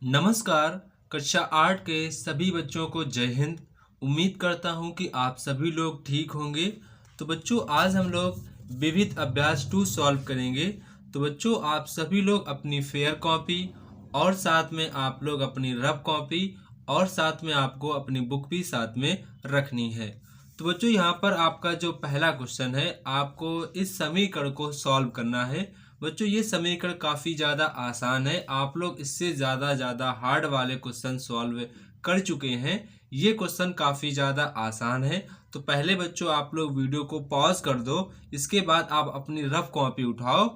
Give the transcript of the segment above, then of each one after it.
नमस्कार। कक्षा 8 के सभी बच्चों को जय हिंद। उम्मीद करता हूँ कि आप सभी लोग ठीक होंगे। तो बच्चों, आज हम लोग विविध अभ्यास 2 सॉल्व करेंगे। तो बच्चों, आप सभी लोग अपनी फेयर कॉपी और साथ में आप लोग अपनी रफ कॉपी और साथ में आपको अपनी बुक भी साथ में रखनी है। तो बच्चों, यहाँ पर आपका जो पहला क्वेश्चन है, आपको इस समीकरण को सॉल्व करना है। बच्चों, ये समीकरण काफ़ी ज़्यादा आसान है। आप लोग इससे ज़्यादा हार्ड वाले क्वेश्चन सॉल्व कर चुके हैं। ये क्वेश्चन काफ़ी ज़्यादा आसान है। तो पहले बच्चों, आप लोग वीडियो को पॉज कर दो। इसके बाद आप अपनी रफ कॉपी उठाओ,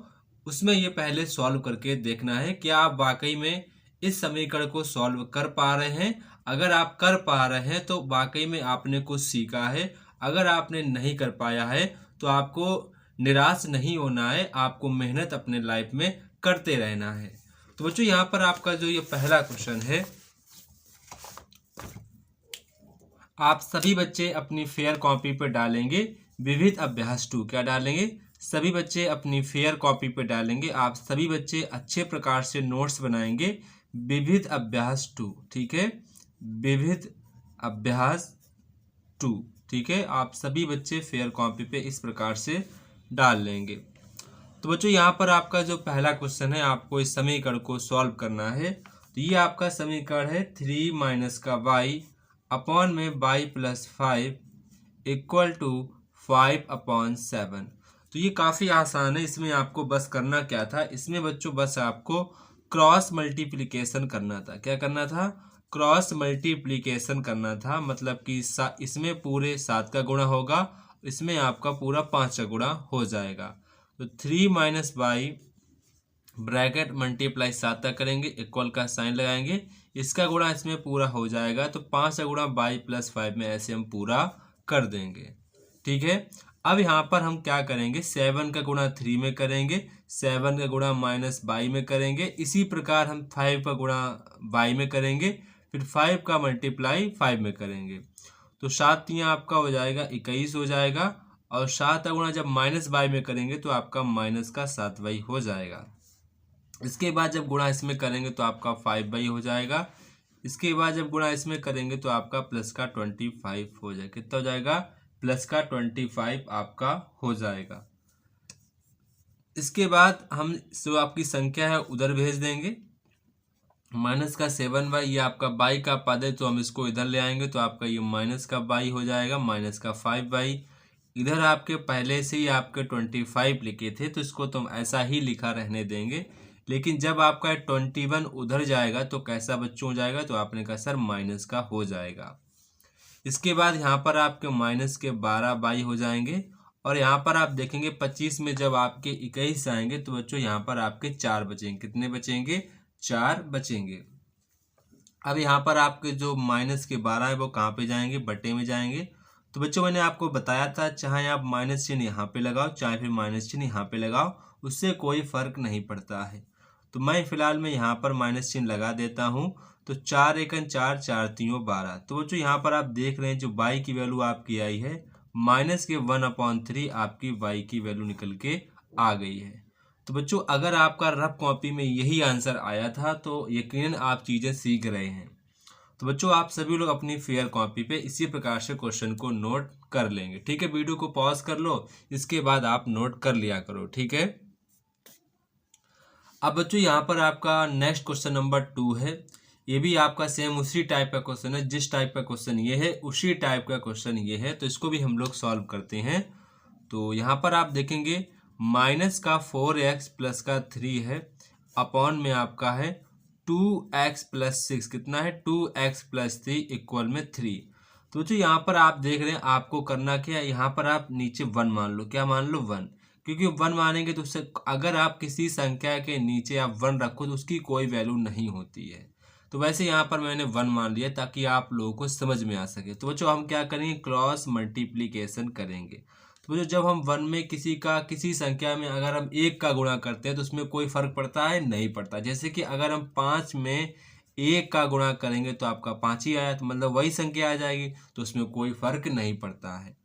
उसमें ये पहले सॉल्व करके देखना है कि आप वाकई में इस समीकरण को सॉल्व कर पा रहे हैं। अगर आप कर पा रहे हैं तो वाकई में आपने कुछ सीखा है। अगर आपने नहीं कर पाया है तो आपको निराश नहीं होना है। आपको मेहनत अपने लाइफ में करते रहना है। तो बच्चों, यहाँ पर आपका जो ये पहला क्वेश्चन है, आप सभी बच्चे अपनी फेयर कॉपी पर डालेंगे विविध अभ्यास 2। क्या डालेंगे? सभी बच्चे अपनी फेयर कॉपी पर डालेंगे। आप सभी बच्चे अच्छे प्रकार से नोट्स बनाएंगे विविध अभ्यास 2। ठीक है, विविध अभ्यास 2। ठीक है, आप सभी बच्चे फेयर कॉपी पे इस प्रकार से डाल लेंगे। तो बच्चों, यहाँ पर आपका जो पहला क्वेश्चन है, आपको इस समीकरण को सॉल्व करना है। तो ये आपका समीकरण है 3 माइनस का y अपॉन में y प्लस 5 इक्वल टू 5/7। तो ये काफ़ी आसान है। इसमें आपको बस करना क्या था, इसमें बच्चों बस आपको क्रॉस मल्टीप्लिकेशन करना था। क्या करना था? क्रॉस मल्टीप्लिकेशन करना था। मतलब कि इसमें पूरे 7 का गुणा होगा, इसमें आपका पूरा 5 का गुणा हो जाएगा। तो 3 माइनस वाई ब्रैकेट मल्टीप्लाई 7 तक करेंगे, इक्वल का साइन लगाएंगे, इसका गुणा इसमें पूरा हो जाएगा। तो 5 का गुणा बाई प्लस 5 में ऐसे हम पूरा कर देंगे। ठीक है, अब यहाँ पर हम क्या करेंगे, 7 का गुणा 3 में करेंगे, 7 का गुणा माइनस बाई में करेंगे। इसी प्रकार हम 5 का गुणा बाई में करेंगे, फिर 5 का मल्टीप्लाई 5 में करेंगे। तो 7 यहाँ आपका हो जाएगा 21 हो जाएगा। और 7 का गुणा जब माइनस बाई में करेंगे तो आपका माइनस का 7y हो जाएगा। इसके बाद जब गुणा इसमें करेंगे तो आपका 5y हो जाएगा। इसके बाद जब गुणा इसमें करेंगे तो आपका प्लस का 25 हो जाएगा। कितना हो जाएगा? प्लस का 25 आपका हो जाएगा। इसके बाद हम जो आपकी संख्या है उधर भेज देंगे। माइनस का 7y, ये आपका बाई का पद है तो हम इसको इधर ले आएंगे, तो आपका ये माइनस का बाई हो जाएगा, माइनस का 5y। इधर आपके पहले से ही आपके 25 लिखे थे तो इसको तो हम ऐसा ही लिखा रहने देंगे। लेकिन जब आपका 21 उधर जाएगा तो कैसा बच्चों हो जाएगा? तो आपने कहा सर माइनस का हो जाएगा। इसके बाद यहाँ पर आपके माइनस के 12 बाई हो जाएंगे। और यहाँ पर आप देखेंगे 25 में जब आपके 21 आएंगे तो बच्चों यहाँ पर आपके 4 बचेंगे। कितने बचेंगे? 4 बचेंगे। अब यहाँ पर आपके जो माइनस के 12 है वो कहाँ पे जाएंगे? बटे में जाएंगे। तो बच्चों, मैंने आपको बताया था चाहे आप माइनस चिन्ह यहाँ पे लगाओ चाहे फिर माइनस चिन्ह यहाँ पे लगाओ, उससे कोई फर्क नहीं पड़ता है। तो मैं फिलहाल में यहाँ पर माइनस चिन्ह लगा देता हूँ। तो 4 एकन 4, 4 तीनों 12। तो बच्चों, यहाँ पर आप देख रहे हैं जो बाई की वैल्यू आपकी आई है, माइनस के 1/3 आपकी वाई की वैल्यू निकल के आ गई है। तो बच्चों, अगर आपका रफ कॉपी में यही आंसर आया था तो यकीनन आप चीज़ें सीख रहे हैं। तो बच्चों, आप सभी लोग अपनी फेयर कॉपी पे इसी प्रकार से क्वेश्चन को नोट कर लेंगे। ठीक है, वीडियो को पॉज कर लो, इसके बाद आप नोट कर लिया करो। ठीक है, अब बच्चों यहाँ पर आपका नेक्स्ट क्वेश्चन नंबर 2 है। ये भी आपका सेम उसी टाइप का क्वेश्चन है। जिस टाइप का क्वेश्चन ये है उसी टाइप का क्वेश्चन ये है। तो इसको भी हम लोग सॉल्व करते हैं। तो यहाँ पर आप देखेंगे माइनस का 4x प्लस का 3 है, अपॉन में आपका है 2x प्लस 6। कितना है? 2x प्लस 3 इक्वल में 3। तो बच्चों, यहाँ पर आप देख रहे हैं आपको करना क्या है, यहाँ पर आप नीचे 1 मान लो। क्या मान लो? 1। क्योंकि 1 मानेंगे तो उससे अगर आप किसी संख्या के नीचे आप 1 रखो तो उसकी कोई वैल्यू नहीं होती है। तो वैसे यहाँ पर मैंने 1 मान लिया ताकि आप लोगों को समझ में आ सके। तो बच्चों, हम क्या करेंगे? क्रॉस मल्टीप्लीकेशन करेंगे। तो बच्चों, जब हम 1 में किसी संख्या में अगर हम 1 का गुणा करते हैं तो उसमें कोई फर्क पड़ता है? नहीं पड़ता। जैसे कि अगर हम 5 में 1 का गुणा करेंगे तो आपका 5 ही आया, तो मतलब वही संख्या आ जाएगी, तो उसमें कोई फर्क नहीं पड़ता है।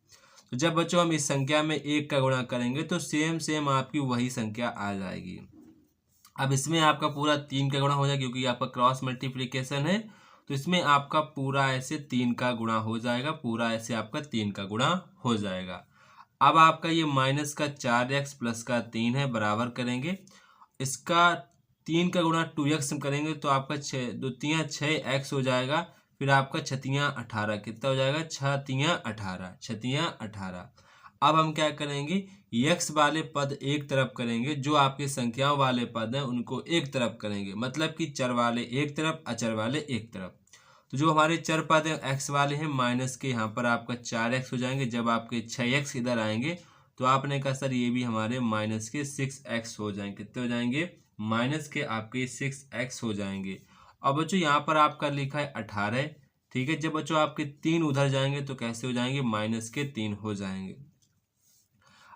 तो जब बच्चों हम इस संख्या में 1 का गुणा करेंगे तो सेम आपकी वही संख्या आ जाएगी। अब इसमें आपका पूरा 3 का गुणा हो जाएगा क्योंकि आपका क्रॉस मल्टीप्लिकेशन है, तो इसमें आपका पूरा ऐसे 3 का गुणा हो जाएगा, पूरा ऐसे आपका 3 का गुणा हो जाएगा। अब आपका ये माइनस का 4x प्लस का 3 है, बराबर करेंगे इसका 3 का गुणा 2x में करेंगे तो आपका 6 हो जाएगा। फिर आपका 6×18 कितना हो जाएगा, 6×18। अब हम क्या करेंगे, x वाले पद एक तरफ करेंगे, जो आपके संख्याओं वाले पद हैं उनको एक तरफ करेंगे, मतलब कि चर वाले एक तरफ, अचर वाले एक तरफ। तो जो हमारे चर पद हैं x वाले हैं, माइनस के यहाँ पर आपका 4x हो जाएंगे। जब आपके 6x इधर आएंगे तो आपने कहा सर ये भी हमारे माइनस के 6x हो जाएंगे। कितने हो जाएंगे, माइनस के आपके 6x हो जाएंगे। अब बच्चों यहाँ पर आपका लिखा है 18, ठीक है। जब बच्चों आपके 3 उधर जाएंगे तो कैसे हो जाएंगे, माइनस के 3 हो जाएंगे।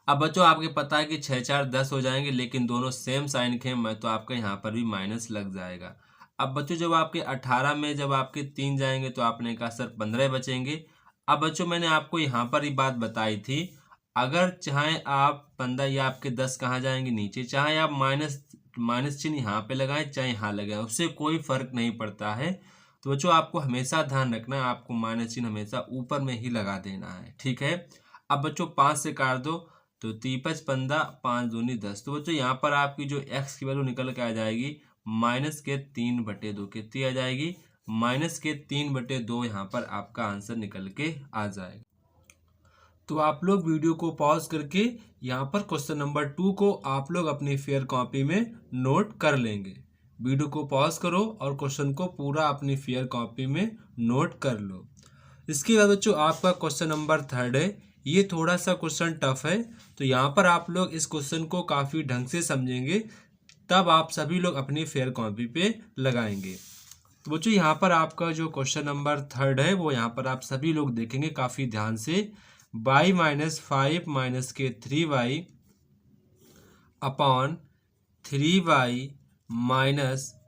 अब बच्चों आपके पता है कि 6 4 10 हो जाएंगे, लेकिन दोनों सेम साइन के हैं तो आपका यहाँ पर भी माइनस लग जाएगा। अब बच्चों जब आपके 18 में जब आपके 3 जाएंगे तो आपने कहा सर 15 बचेंगे। अब बच्चों मैंने आपको यहाँ पर ही बात बताई थी, अगर चाहे आप 15 या आपके 10 कहाँ जाएंगे, नीचे, चाहे आप माइनस चिन्ह यहाँ पे लगाएं चाहे यहाँ लगाएं, उससे कोई फर्क नहीं पड़ता है। तो बच्चों आपको हमेशा ध्यान रखना है, आपको माइनस चिन्ह हमेशा ऊपर में ही लगा देना है, ठीक है। अब बच्चों 5 से काट दो तो 3×5 = 15, 5 दूनी 10। तो बच्चों यहाँ पर आपकी जो x की वैल्यू निकल के आ जाएगी माइनस के 3/2। कितनी आ जाएगी, माइनस के 3/2 यहाँ पर आपका आंसर निकल के आ जाएगा। तो आप लोग वीडियो को पॉज करके यहाँ पर क्वेश्चन नंबर 2 को आप लोग अपनी फेयर कॉपी में नोट कर लेंगे। वीडियो को पॉज करो और क्वेश्चन को पूरा अपनी फेयर कॉपी में नोट कर लो। इसके बाद बच्चों आपका क्वेश्चन नंबर 3 है, ये थोड़ा सा क्वेश्चन टफ है, तो यहाँ पर आप लोग इस क्वेश्चन को काफ़ी ढंग से समझेंगे, तब आप सभी लोग अपनी फेयर कॉपी पे लगाएंगे। तो बच्चों यहाँ पर आपका जो क्वेश्चन नंबर 3 है वो यहाँ पर आप सभी लोग देखेंगे काफ़ी ध्यान से। y - 5 - के 3y अपॉन 3y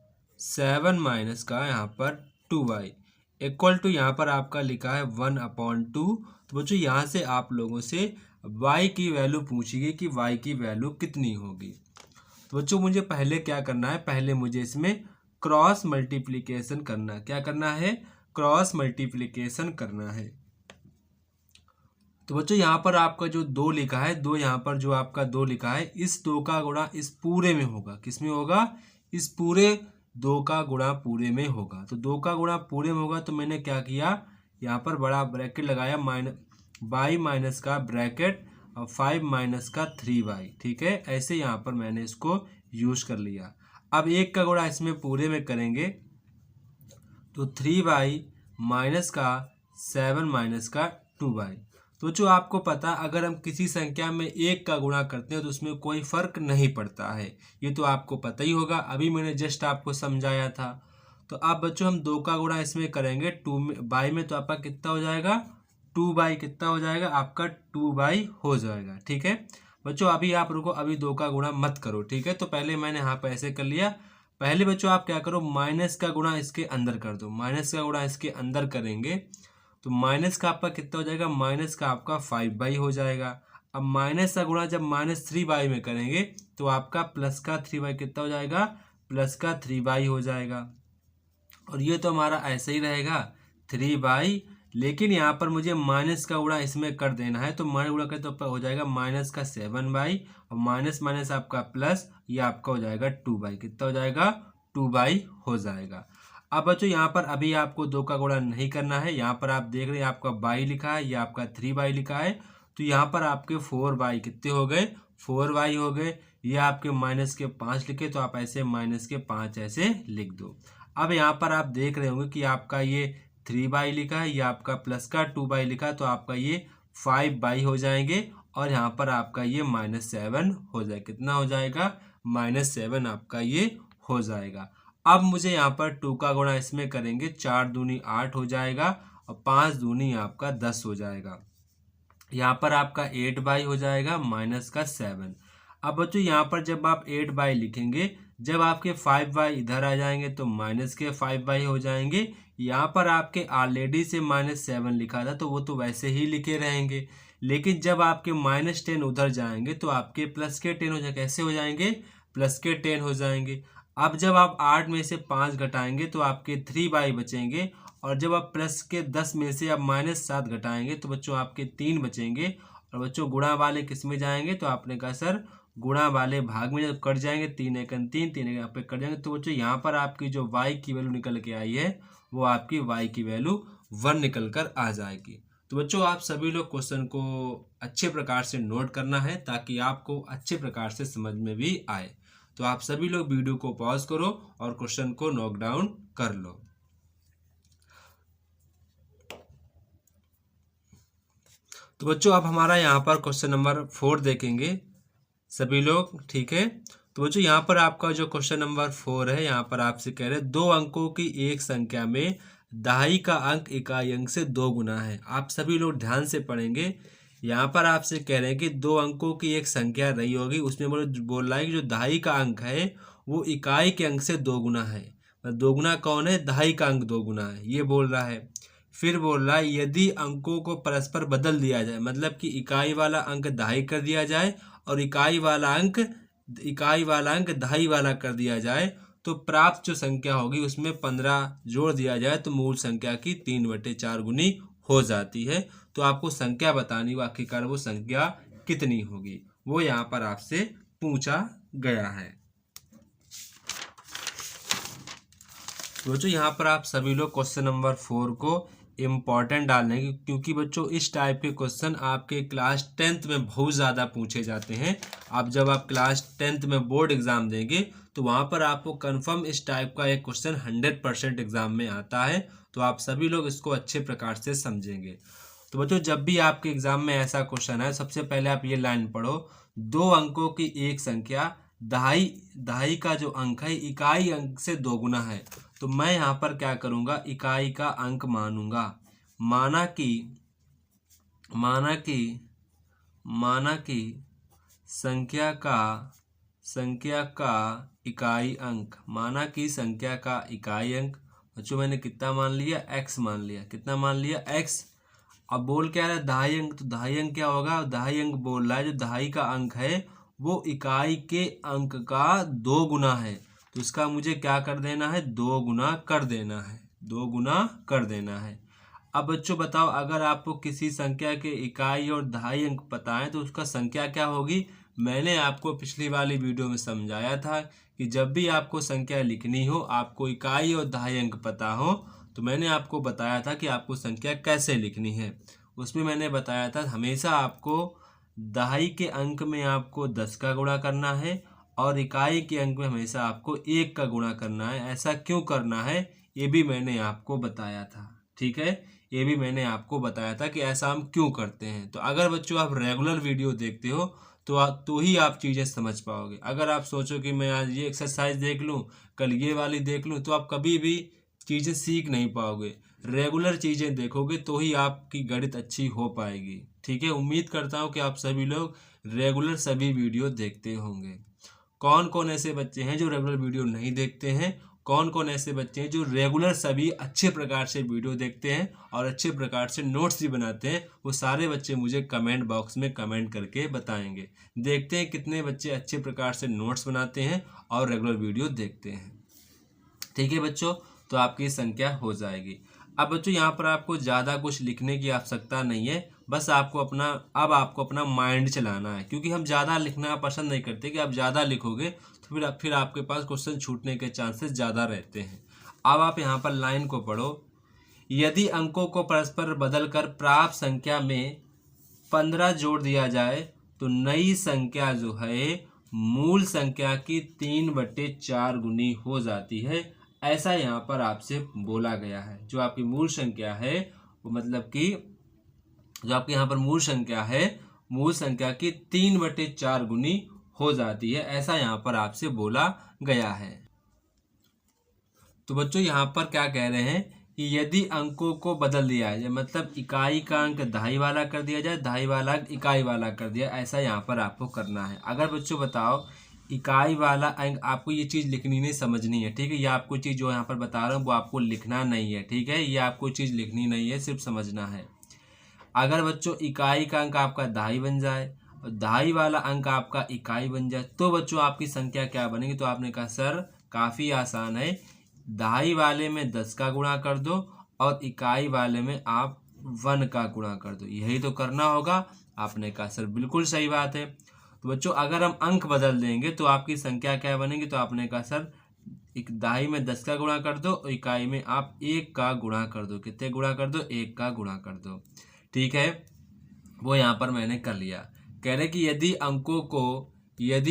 - 7 - का यहाँ पर 2y इक्वल टू यहाँ पर आपका लिखा है 1/2। तो बच्चों यहाँ से आप लोगों से y की वैल्यू पूछिए कि y की वैल्यू कितनी होगी। तो बच्चों मुझे पहले क्या करना है, पहले मुझे इसमें क्रॉस मल्टीप्लिकेशन करना। क्या करना है, क्रॉस मल्टीप्लिकेशन करना है। तो बच्चों यहाँ पर आपका जो 2 लिखा है, 2 यहाँ पर जो आपका 2 लिखा है, इस 2 का गुणा इस पूरे में होगा। किस में होगा, इस पूरे 2 का गुणा पूरे में होगा। तो 2 का गुणा पूरे में होगा तो मैंने क्या किया, यहाँ पर बड़ा ब्रैकेट लगाया, y माइनस का ब्रैकेट और 5 - का 3y, ठीक है। ऐसे यहाँ पर मैंने इसको यूज कर लिया। अब 1 का गुणा इसमें पूरे में करेंगे तो 3y माइनस का 7 - का 2y। तो जो आपको पता, अगर हम किसी संख्या में 1 का गुणा करते हैं तो उसमें कोई फर्क नहीं पड़ता है, ये तो आपको पता ही होगा, अभी मैंने जस्ट आपको समझाया था। तो अब बच्चों हम 2 का गुणा इसमें करेंगे 2y में, तो आपका कितना हो जाएगा, 2y कितना हो जाएगा, आपका 2y हो जाएगा, ठीक है। बच्चों अभी आप रुको, अभी 2 का गुणा मत करो, ठीक है। तो पहले मैंने यहाँ पर ऐसे कर लिया। पहले बच्चों आप क्या करो, माइनस का गुणा इसके अंदर कर दो। माइनस का गुणा इसके अंदर करेंगे तो माइनस का आपका कितना हो जाएगा, माइनस का आपका 5y हो जाएगा। अब माइनस का गुणा जब -3y में करेंगे तो आपका प्लस का 3y कितना हो जाएगा, प्लस का 3y हो जाएगा। और ये तो हमारा ऐसे ही रहेगा 3y, लेकिन यहाँ पर मुझे माइनस का गुणा इसमें कर देना है, तो माइनस गुणा करें तो हो जाएगा माइनस का 7y और माइनस माइनस आपका प्लस, ये आपका हो जाएगा 2y। कितना हो जाएगा, 2y हो जाएगा। अब बच्चों यहाँ पर अभी आपको 2 का गुणा नहीं करना है। यहाँ पर आप देख रहे हैं आपका y लिखा है, ये आपका 3y लिखा है, तो यहाँ पर आपके 4y कितने हो गए, 4y हो गए। ये आपके माइनस के 5 लिखे तो आप ऐसे माइनस के 5 ऐसे लिख दो। अब यहाँ पर आप देख रहे होंगे कि आपका ये 3y लिखा है, ये आपका प्लस का 2y लिखा है, तो आपका ये 5y हो जाएंगे और यहाँ पर आपका ये -7 हो जाएगा। कितना हो जाएगा, -7 आपका ये हो जाएगा। अब मुझे यहाँ पर 2 का गुणा इसमें करेंगे, 4 दूनी 8 हो जाएगा और 5 दूनी आपका 10 हो जाएगा। यहाँ पर आपका 8y हो जाएगा माइनस का 7। अब बच्चों यहाँ पर जब आप 8y लिखेंगे, जब आपके 5y इधर आ जाएंगे तो माइनस के 5y हो जाएंगे। यहाँ पर आपके ऑलरेडी से -7 लिखा था तो वो तो वैसे ही लिखे रहेंगे, लेकिन जब आपके -10 उधर जाएंगे तो आपके प्लस के 10 हो जाएंगे। कैसे हो जाएंगे, प्लस के 10 हो जाएंगे। अब जब आप 8 में से 5 घटाएंगे तो आपके 3/, बचेंगे। और जब आप प्लस के 10 में से आप -7 घटाएंगे तो बच्चों आपके 3 बचेंगे। और बच्चों गुणा वाले किस में जाएंगे, तो आपने कहा सर गुणा वाले भाग में जब कट जाएंगे, 3 एकन 3, 3 यहाँ पे कट जाएंगे, तो बच्चों यहाँ पर आपकी जो y की वैल्यू निकल के आई है वो आपकी y की वैल्यू 1 निकल कर आ जाएगी। तो बच्चों आप सभी लोग क्वेश्चन को अच्छे प्रकार से नोट करना है ताकि आपको अच्छे प्रकार से समझ में भी आए। तो आप सभी लोग वीडियो को पॉज करो और क्वेश्चन को नोट डाउन कर लो। तो बच्चों अब हमारा यहाँ पर क्वेश्चन नंबर 4 देखेंगे सभी लोग, ठीक है। तो बच्चों यहाँ पर आपका जो क्वेश्चन नंबर 4 है, यहाँ पर आपसे कह रहे हैं 2 अंकों की एक संख्या में दहाई का अंक इकाई अंक से 2 गुना है। आप सभी लोग ध्यान से पढ़ेंगे। यहाँ पर आपसे कह रहे हैं कि 2 अंकों की एक संख्या रही होगी, उसमें बोल रहा है कि जो दहाई का अंक है वो इकाई के अंक से 2 गुना है। 2 गुना कौन है, दहाई का अंक 2 गुना है, ये बोल रहा है। फिर बोल रहा है यदि अंकों को परस्पर बदल दिया जाए, मतलब कि इकाई वाला अंक दहाई कर दिया जाए और इकाई वाला अंक दहाई वाला कर दिया जाए, तो प्राप्त जो संख्या होगी उसमें 15 जोड़ दिया जाए तो मूल संख्या की 3/4 गुनी हो जाती है। तो आपको संख्या बतानी हो आखिरकार वो संख्या कितनी होगी, वो यहाँ पर आपसे पूछा गया है। तो बच्चों यहाँ पर आप सभी लोग क्वेश्चन नंबर 4 को इम्पॉर्टेंट डालने की, क्योंकि बच्चों इस टाइप के क्वेश्चन आपके क्लास 10th में बहुत ज़्यादा पूछे जाते हैं। आप जब आप क्लास 10th में बोर्ड एग्ज़ाम देंगे तो वहाँ पर आपको कंफर्म इस टाइप का एक क्वेश्चन 100% एग्ज़ाम में आता है। तो आप सभी लोग इसको अच्छे प्रकार से समझेंगे। तो बच्चों जब भी आपके एग्ज़ाम में ऐसा क्वेश्चन है, सबसे पहले आप ये लाइन पढ़ो, 2 अंकों की एक संख्या दहाई का जो अंक है इकाई अंक से 2 गुना है। तो मैं यहाँ पर क्या करूँगा, इकाई का अंक मानूंगा। माना कि संख्या का इकाई अंक, माना कि संख्या का इकाई अंक, बच्चों मैंने कितना मान लिया, x मान लिया। कितना मान लिया, x। अब बोल क्या रहा है, दहाई अंक, तो दहाई अंक क्या होगा, दहाई अंक बोल रहा है जो दहाई का अंक है वो इकाई के अंक का 2 गुना है। तो इसका मुझे क्या कर देना है, 2 गुना कर देना है, 2 गुना कर देना है। अब बच्चों बताओ, अगर आपको किसी संख्या के इकाई और दहाई अंक पता है तो उसका संख्या क्या होगी। मैंने आपको पिछली वाली वीडियो में समझाया था कि जब भी आपको संख्या लिखनी हो, आपको इकाई और दहाई अंक पता हो, तो मैंने आपको बताया था कि आपको संख्या कैसे लिखनी है। उसमें मैंने बताया था हमेशा आपको दहाई के अंक में आपको 10 का गुणा करना है और इकाई के अंक में हमेशा आपको 1 का गुणा करना है। ऐसा क्यों करना है ये भी मैंने आपको बताया था, ठीक है। ये भी मैंने आपको बताया था कि ऐसा हम क्यों करते हैं। तो अगर बच्चों आप रेगुलर वीडियो देखते हो तो ही आप चीज़ें समझ पाओगे। अगर आप सोचो कि मैं आज ये एक्सरसाइज देख लूँ, कल ये वाली देख लूँ, तो आप कभी भी चीज़ें सीख नहीं पाओगे। रेगुलर चीज़ें देखोगे तो ही आपकी गणित अच्छी हो पाएगी, ठीक है। उम्मीद करता हूँ कि आप सभी लोग रेगुलर सभी वीडियो देखते होंगे। कौन कौन ऐसे बच्चे हैं जो रेगुलर वीडियो नहीं देखते हैं, कौन कौन ऐसे बच्चे हैं जो रेगुलर सभी अच्छे प्रकार से वीडियो देखते हैं और अच्छे प्रकार से नोट्स भी बनाते हैं, वो सारे बच्चे मुझे कमेंट बॉक्स में कमेंट करके बताएंगे। देखते हैं कितने बच्चे अच्छे प्रकार से नोट्स बनाते हैं और रेगुलर वीडियो देखते हैं, ठीक है बच्चों। तो आपकी संख्या हो जाएगी। अब बच्चों यहाँ पर आपको ज़्यादा कुछ लिखने की आवश्यकता नहीं है, बस आपको अपना माइंड चलाना है, क्योंकि हम ज़्यादा लिखना पसंद नहीं करते कि आप ज़्यादा लिखोगे तो फिर आपके पास क्वेश्चन छूटने के चांसेस ज़्यादा रहते हैं। अब आप यहाँ पर लाइन को पढ़ो, यदि अंकों को परस्पर बदलकर प्राप्त संख्या में 15 जोड़ दिया जाए तो नई संख्या जो है मूल संख्या की 3/4 गुनी हो जाती है। ऐसा यहाँ पर आपसे बोला गया है। जो आपकी मूल संख्या है वो मतलब कि जो आपके यहाँ पर मूल संख्या है, मूल संख्या की 3/4 गुनी हो जाती है, ऐसा यहाँ पर आपसे बोला गया है। तो बच्चों यहाँ पर क्या कह रहे हैं कि यदि अंकों को बदल दिया जाए, मतलब इकाई का अंक दहाई वाला कर दिया जाए, दहाई वाला अंक इकाई वाला कर दिया, ऐसा यहाँ पर आपको करना है। अगर बच्चों बताओ इकाई वाला अंक, आपको ये चीज़ लिखनी नहीं, समझनी है, ठीक है। ये आपको चीज़ जो यहाँ पर बता रहा हूँ वो आपको लिखना नहीं है, ठीक है। ये आपको चीज़ लिखनी नहीं है, सिर्फ समझना है। अगर बच्चों इकाई का अंक आपका दहाई बन जाए दहाई वाला अंक आपका इकाई बन जाए तो बच्चों आपकी संख्या क्या बनेगी। तो आपने कहा सर काफ़ी आसान है, दहाई वाले में 10 का गुणा कर दो और इकाई वाले में आप 1 का गुणा कर दो, यही तो करना होगा। आपने कहा सर बिल्कुल सही बात है। तो बच्चों अगर हम अंक बदल देंगे तो आपकी संख्या क्या बनेगी। तो आपने कहा सर एक दहाई में 10 का गुणा कर दो और इकाई में आप 1 का गुणा कर दो। कितने गुणा कर दो, 1 का गुणा कर दो। ठीक है, वो यहाँ पर मैंने कर लिया। कह रहे कि यदि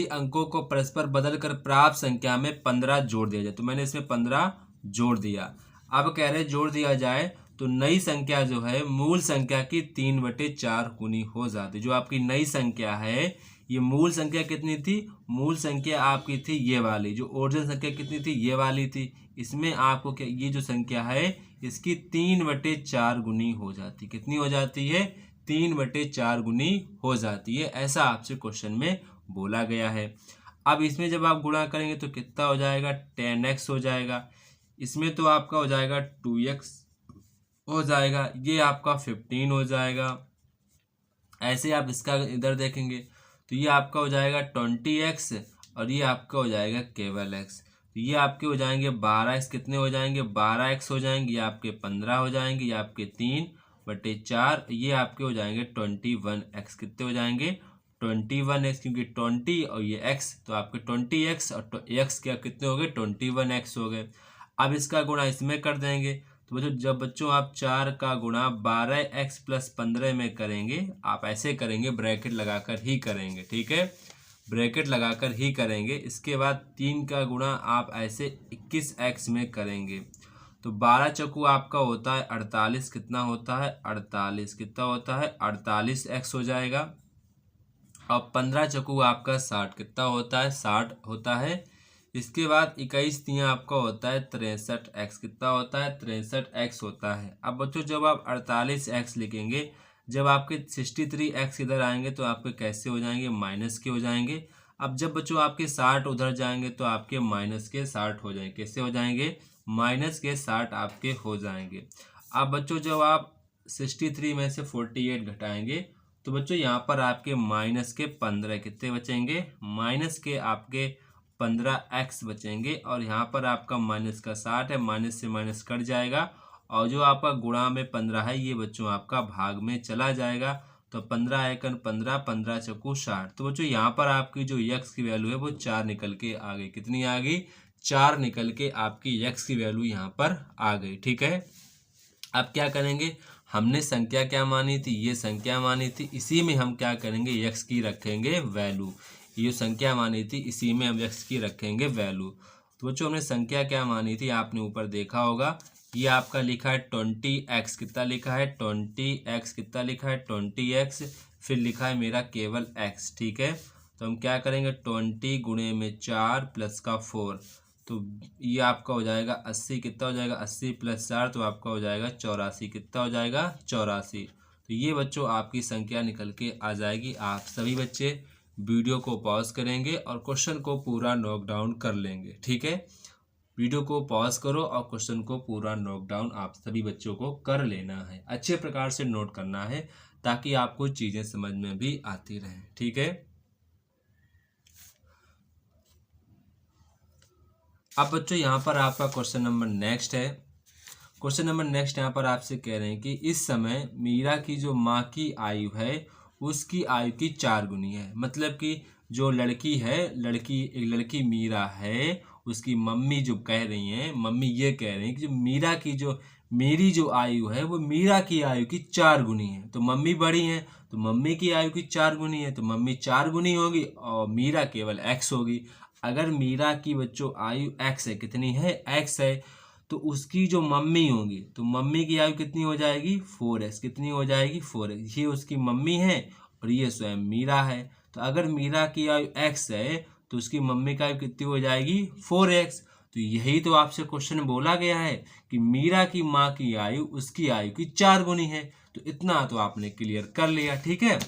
अंकों को परस्पर बदल कर प्राप्त संख्या में 15 जोड़ दिया जाए, तो मैंने इसमें 15 जोड़ दिया। अब कह रहे जोड़ दिया जाए तो नई संख्या जो है मूल संख्या की 3/4 गुनी हो जाती। जो आपकी नई संख्या है, ये मूल संख्या कितनी थी, मूल संख्या आपकी थी ये वाली, जो ओरिजिनल संख्या कितनी थी, ये वाली थी। इसमें आपको क्या, ये जो संख्या है इसकी 3/4 गुनी हो जाती। कितनी हो जाती है, 3/4 गुनी हो जाती है। ऐसा आपसे क्वेश्चन में बोला गया है। अब इसमें जब आप गुणा करेंगे तो कितना हो जाएगा, 10x हो जाएगा। इसमें तो आपका हो जाएगा 2x हो जाएगा, ये आपका 15 हो जाएगा। ऐसे आप इसका इधर देखेंगे तो ये आपका हो जाएगा 20x और ये आपका हो जाएगा केवल x। तो ये आपके हो जाएंगे 12x, कितने हो जाएंगे, 12x हो जाएंगे। ये आपके 15 हो जाएंगे, ये आपके 3/4, ये आपके हो जाएंगे 21x। कितने हो जाएंगे, 21x, क्योंकि 20 और ये x, तो आपके 20x और x क्या कितने हो गए, 21x हो गए। अब इसका गुणा इसमें कर देंगे। तो जब बच्चों आप 4 का गुणा 12x + 15 में करेंगे, आप ऐसे करेंगे, ब्रैकेट लगाकर ही करेंगे। ठीक है, ब्रैकेट लगाकर ही करेंगे। इसके बाद 3 का गुणा आप ऐसे 21x में करेंगे। तो 12 चौकू आपका होता है 48, कितना होता है 48, कितना होता है 48x हो जाएगा। और 15 चौकू आपका 60, कितना होता है 60 होता है। इसके बाद 21 तियां आपका होता है 63x, कितना होता है 63x होता है। अब बच्चों जब आप 48x लिखेंगे, जब आपके 63x इधर आएंगे तो आपके कैसे हो जाएंगे, माइनस के हो जाएंगे। अब जब बच्चों आपके 60 उधर जाएंगे तो आपके माइनस के 60 हो जाएंगे। कैसे हो जाएंगे, माइनस के 60 आपके हो जाएंगे। अब बच्चों जब आप 63 में से 48 घटाएंगे तो बच्चों यहाँ पर आपके माइनस के 15 कितने बचेंगे, माइनस के आपके 15x बचेंगे। और यहाँ पर आपका माइनस का 60 है, माइनस से माइनस कट जाएगा और जो आपका गुणा में 15 है ये बच्चों आपका भाग में चला जाएगा। तो 15 एकन 15, 15 चौकू 60। तो बच्चों यहाँ पर आपकी जो x की वैल्यू है वो 4 निकल के आ गई। कितनी आ गई, 4 निकल के आपकी x की वैल्यू यहाँ पर आ गई। ठीक है, अब क्या करेंगे, हमने संख्या क्या मानी थी, ये संख्या मानी थी, इसी में हम क्या करेंगे, x की रखेंगे वैल्यू। ये संख्या मानी थी इसी में हम x की रखेंगे वैल्यू। तो बच्चों हमने संख्या क्या मानी थी, आपने ऊपर देखा होगा, ये आपका लिखा है 20x, कितना लिखा है 20x, कितना लिखा है 20x, फिर लिखा है मेरा केवल x। ठीक है, तो हम क्या करेंगे, 20 गुणे में 4 प्लस का 4, तो ये आपका हो जाएगा 80, कितना हो जाएगा 80 + 4, तो आपका हो जाएगा 84, कितना हो जाएगा 84। तो ये बच्चों आपकी संख्या निकल के आ जाएगी। आप सभी बच्चे वीडियो को पॉज करेंगे और क्वेश्चन को पूरा नोट डाउन कर लेंगे। ठीक है, वीडियो को पॉज करो और क्वेश्चन को पूरा नोट डाउन आप सभी बच्चों को कर लेना है, अच्छे प्रकार से नोट करना है ताकि आपको चीज़ें समझ में भी आती रहें। ठीक है, अब बच्चों यहाँ पर आपका क्वेश्चन नंबर नेक्स्ट है। क्वेश्चन नंबर नेक्स्ट यहाँ पर आपसे कह रहे हैं कि इस समय मीरा की जो माँ की आयु है उसकी आयु की 4 गुनी है। मतलब कि जो लड़की है, एक लड़की मीरा है, उसकी मम्मी जो कह रही हैं, मम्मी ये कह रही हैं कि जो मेरी जो आयु है वो मीरा की आयु की 4 गुनी है। तो मम्मी बड़ी हैं तो मम्मी की आयु की 4 गुनी है, तो मम्मी 4 गुनी होगी और मीरा केवल x होगी। अगर मीरा की बच्चों आयु x है, कितनी है x है, तो उसकी जो मम्मी होगी तो मम्मी की आयु कितनी हो जाएगी 4x, कितनी हो जाएगी 4x। ये उसकी मम्मी है और ये स्वयं मीरा है। तो अगर मीरा की आयु x है तो उसकी मम्मी की आयु कितनी हो जाएगी 4x। तो यही तो आपसे क्वेश्चन बोला गया है कि मीरा की माँ की आयु उसकी आयु की 4 गुनी है। तो इतना तो आपने क्लियर कर लिया। ठीक है,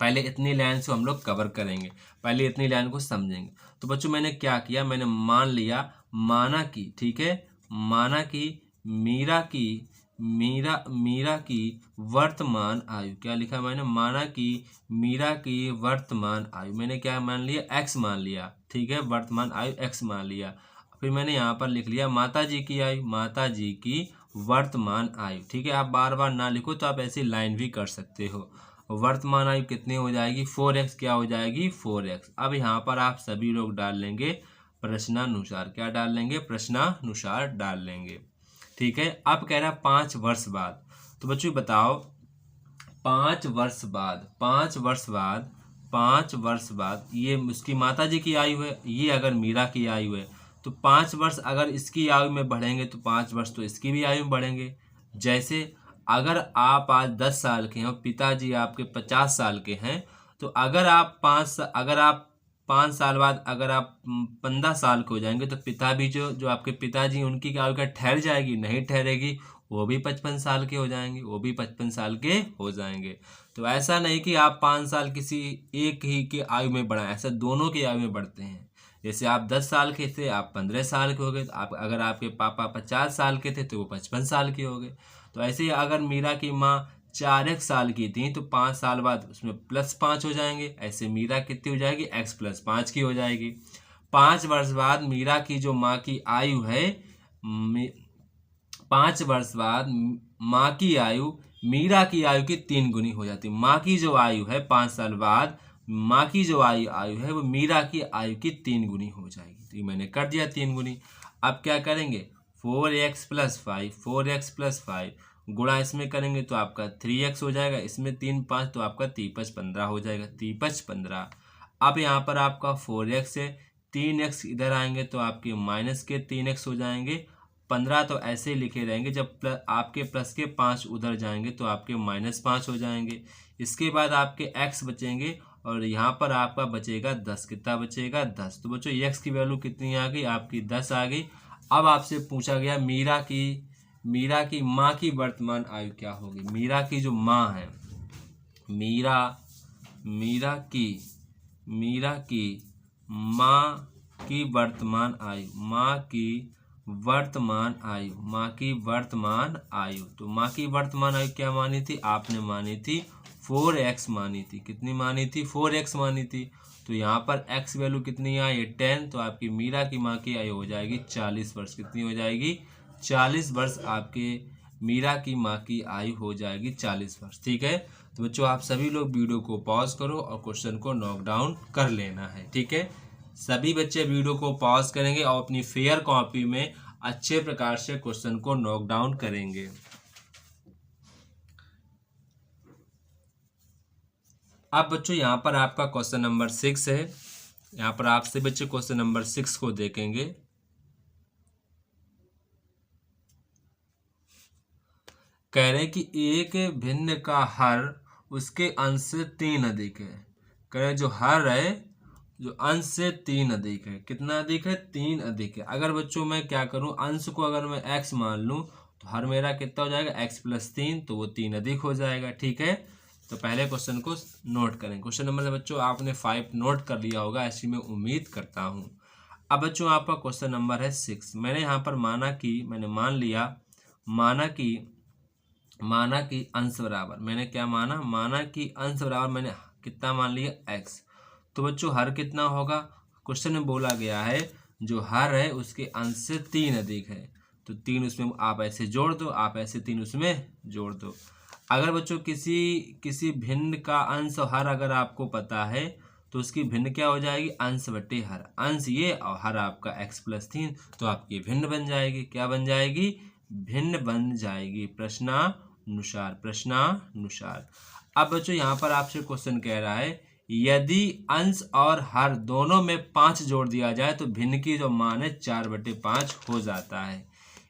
पहले इतनी लाइन को हम लोग कवर करेंगे, पहले इतनी लाइन को समझेंगे। तो बच्चों मैंने क्या किया, मैंने मान लिया, माना कि, ठीक है, माना कि मीरा की मीरा की वर्तमान आयु, क्या लिखा मैंने, माना कि मीरा की वर्तमान आयु, मैंने क्या मान लिया, एक्स मान लिया, ठीक है, वर्तमान आयु एक्स मान लिया। फिर मैंने यहाँ पर लिख लिया माता जी की आयु, माता जी की वर्तमान आयु, ठीक है। आप बार बार ना लिखो तो आप ऐसी लाइन भी कर सकते हो। वर्तमान आयु कितनी हो जाएगी, 4x, क्या हो जाएगी, 4x। अब यहाँ पर आप सभी लोग डाल लेंगे प्रश्नानुसार, क्या डाल लेंगे, प्रश्नानुसार डाल लेंगे, ठीक है। अब कह रहा 5 वर्ष बाद, तो बच्चों बताओ 5 वर्ष बाद, 5 वर्ष बाद ये उसकी माता जी की आयु है, ये अगर मीरा की आयु है तो 5 वर्ष अगर इसकी आयु में बढ़ेंगे तो 5 वर्ष तो इसकी भी आयु में बढ़ेंगे। जैसे अगर आप आज 10 साल के हैं और पिताजी आपके 50 साल के हैं, तो अगर आप 5 साल बाद अगर आप 15 साल के हो जाएंगे तो पिता भी जो आपके पिताजी उनकी आयु क्या ठहर जाएगी, नहीं ठहरेगी, वो भी 55 साल के हो जाएंगे, वो भी 55 साल के हो जाएंगे। तो ऐसा नहीं कि आप 5 साल किसी एक ही की आयु में बढ़ाएं, ऐसा दोनों की आयु में बढ़ते हैं। जैसे आप 10 साल के थे, आप 15 साल के हो गए, आप अगर आपके पापा 50 साल के थे तो वो 55 साल के हो गए। तो ऐसे ही अगर मीरा की माँ 4x साल की थी तो 5 साल बाद उसमें +5 हो जाएंगे, ऐसे मीरा कितनी हो जाएगी, x + 5 की हो जाएगी। 5 वर्ष बाद मीरा की जो माँ की आयु है, 5 वर्ष बाद माँ की आयु मीरा की आयु की 3 गुनी हो जाती है। माँ की जो आयु है 5 साल बाद, माँ की जो आयु है वो मीरा की आयु की 3 गुनी हो जाएगी। तो ये मैंने कर दिया 3 गुनी। अब क्या करेंगे, 4x + 5 गुणा इसमें करेंगे तो आपका 3x हो जाएगा, इसमें 3 5 तो आपका 3×5 15 हो जाएगा, 3×5 15। अब यहाँ पर आपका 4x है, 3x इधर आएंगे तो आपके माइनस के 3x हो जाएंगे, 15 तो ऐसे ही लिखे रहेंगे, जब आपके प्लस के 5 उधर जाएंगे तो आपके -5 हो जाएंगे। इसके बाद आपके x बचेंगे और यहाँ पर आपका बचेगा 10, कितना बचेगा, 10। तो बच्चों x की वैल्यू कितनी आ गई, आपकी 10 आ गई। अब आपसे पूछा गया मीरा की माँ की वर्तमान आयु क्या होगी। मीरा की जो माँ है, मीरा की माँ की वर्तमान आयु, माँ की वर्तमान आयु, तो माँ की वर्तमान आयु क्या मानी थी, आपने मानी थी 4x मानी थी, कितनी मानी थी, 4x मानी थी। तो यहाँ पर x वैल्यू कितनी आई, 10, तो आपकी मीरा की माँ की आयु हो जाएगी 40 वर्ष, कितनी हो जाएगी, 40 वर्ष आपके मीरा की माँ की आयु हो जाएगी 40 वर्ष, ठीक है। तो बच्चों आप सभी लोग वीडियो को पॉज करो और क्वेश्चन को नोट डाउन कर लेना है, ठीक है। सभी बच्चे वीडियो को पॉज करेंगे और अपनी फेयर कॉपी में अच्छे प्रकार से क्वेश्चन को नोट डाउन करेंगे। अब बच्चों यहाँ पर आपका क्वेश्चन नंबर 6 है, यहाँ पर आपसे बच्चे क्वेश्चन नंबर 6 को देखेंगे। कह रहे कि एक भिन्न का हर उसके अंश से 3 अधिक है। कह रहे जो हर है जो अंश से 3 अधिक है, कितना अधिक है, 3 अधिक है। अगर बच्चों मैं क्या करूं, अंश को अगर मैं x मान लूं तो हर मेरा कितना हो जाएगा, x + 3, तो वो 3 अधिक हो जाएगा, ठीक है। तो पहले क्वेश्चन को नोट करें। क्वेश्चन नंबर बच्चों आपने 5 नोट कर लिया होगा, ऐसी मैं उम्मीद करता हूँ। अब बच्चों आपका क्वेश्चन नंबर है 6। मैंने यहाँ पर मैंने माना कि अंश बराबर, मैंने क्या माना कि अंश बराबर, मैंने कितना मान लिया, x। तो बच्चों हर कितना होगा, क्वेश्चन में बोला गया है जो हर है उसके अंश से 3 अधिक है, तो 3 उसमें आप ऐसे जोड़ दो, आप ऐसे 3 उसमें जोड़ दो। अगर बच्चों किसी भिन्न का अंश और हर अगर आपको पता है तो उसकी भिन्न क्या हो जाएगी, अंश बटे हर, अंश ये और हर आपका x + 3, तो आपकी भिन्न बन जाएगी, क्या बन जाएगी, भिन्न बन जाएगी, प्रश्नानुसार। अब बच्चों यहाँ पर आपसे क्वेश्चन कह रहा है यदि अंश और हर दोनों में 5 जोड़ दिया जाए तो भिन्न की जो मान है 4/5 हो जाता है।